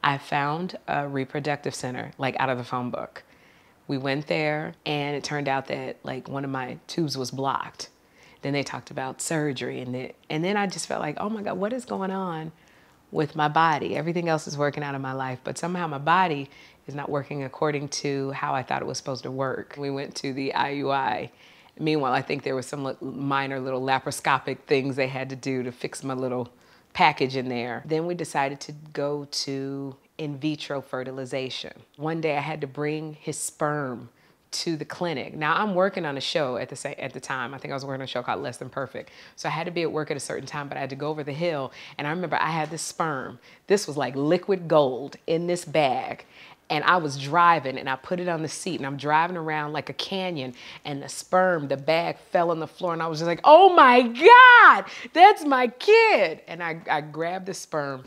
I found a reproductive center, like out of the phone book. We went there and it turned out that like one of my tubes was blocked. Then they talked about surgery and then I just felt like, oh my God, what is going on with my body? Everything else is working out in my life, but somehow my body is not working according to how I thought it was supposed to work. We went to the IUI. Meanwhile, I think there was some minor little laparoscopic things they had to do to fix my little package in there. Then we decided to go to in vitro fertilization. One day I had to bring his sperm to the clinic. Now I'm working on a show at the time. I think I was working on a show called Less Than Perfect. So I had to be at work at a certain time, but I had to go over the hill. And I remember I had this sperm. This was like liquid gold in this bag. And I was driving and I put it on the seat and I'm driving around like a canyon and the sperm, the bag fell on the floor and I was just like, oh my God, that's my kid. And I grabbed the sperm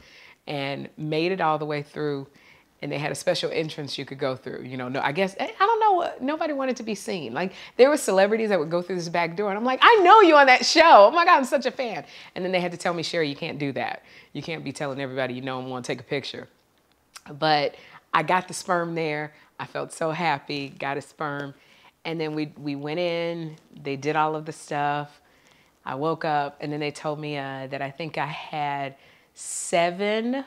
and made it all the way through. And they had a special entrance you could go through. You know, no, I guess, I don't know, nobody wanted to be seen. Like there were celebrities that would go through this back door and I'm like, I know you on that show. Oh my God, I'm such a fan. And then they had to tell me, Sherri, you can't do that. You can't be telling everybody you know and want to take a picture. But I got the sperm there. I felt so happy, got a sperm. And then we went in, they did all of the stuff. I woke up and then they told me that I think I had 7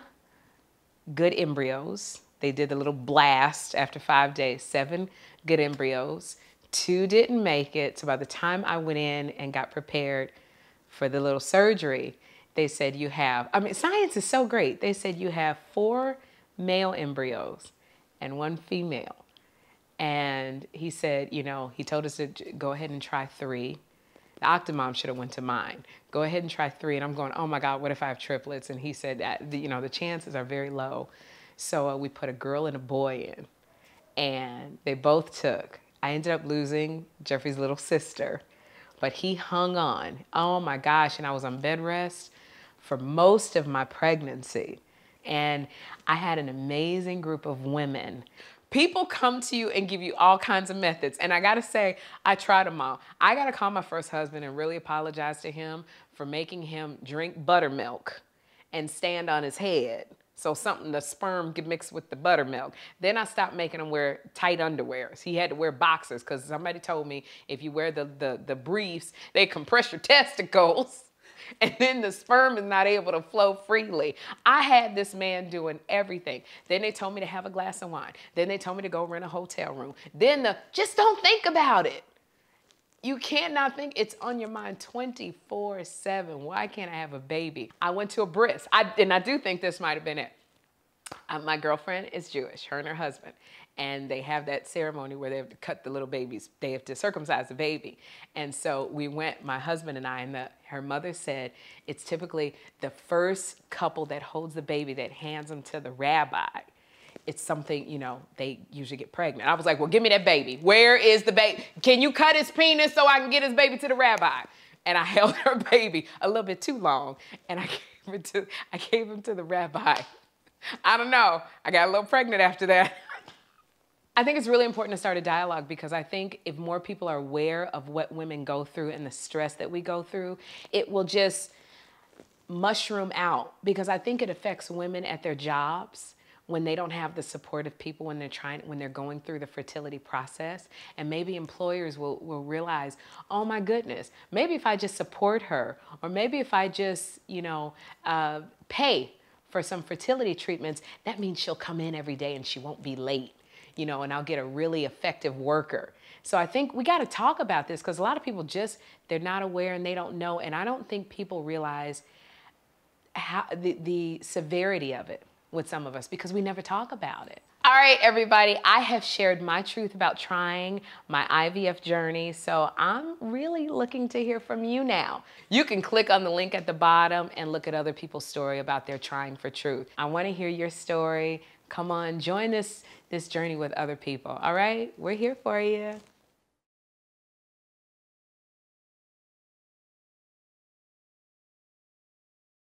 good embryos. They did the little blast after 5 days, 7 good embryos. 2 didn't make it. So by the time I went in and got prepared for the little surgery, they said you have, I mean, science is so great. They said you have 4 male embryos and 1 female. And he said, you know, he told us to go ahead and try 3. The Octomom should have went to mine. Go ahead and try 3. And I'm going, oh my God, what if I have triplets? And he said that, you know, the chances are very low. So we put a girl and a boy in and they both took. I ended up losing Jeffrey's little sister, but he hung on. Oh my gosh. And I was on bed rest for most of my pregnancy. And I had an amazing group of women. People come to you and give you all kinds of methods. And I gotta say, I tried them all. I gotta call my first husband and really apologize to him for making him drink buttermilk and stand on his head. So the sperm get mixed with the buttermilk. Then I stopped making him wear tight underwears. He had to wear boxers because somebody told me if you wear the briefs, they compress your testicles. And then the sperm is not able to flow freely. I had this man doing everything. Then they told me to have a glass of wine. Then they told me to go rent a hotel room. Then just don't think about it. You cannot think, it's on your mind 24/7. Why can't I have a baby? I went to a bris. And I do think this might have been it. My girlfriend is Jewish, her and her husband. And they have that ceremony where they have to cut the little babies. They have to circumcise the baby. And so we went, my husband and I, and her mother said, it's typically the first couple that holds the baby that hands them to the rabbi. It's something, you know, they usually get pregnant. I was like, well, give me that baby. Where is the baby? Can you cut his penis so I can get his baby to the rabbi? And I held her baby a little bit too long. And I gave him to the rabbi. I don't know. I got a little pregnant after that. I think it's really important to start a dialogue because I think if more people are aware of what women go through and the stress that we go through, it will just mushroom out because I think it affects women at their jobs when they don't have the support of people when they're going through the fertility process. And maybe employers will realize, oh my goodness, maybe if I just support her or maybe if I just, you know, pay for some fertility treatments, that means she'll come in every day and she won't be late. You know, and I'll get a really effective worker. So I think we got to talk about this because a lot of people they're not aware and they don't know. And I don't think people realize how the severity of it with some of us because we never talk about it. All right, everybody, I have shared my truth about trying my IVF journey. So I'm really looking to hear from you now. You can click on the link at the bottom and look at other people's story about their trying for truth. I want to hear your story. Come on, join this journey with other people. All right, we're here for you.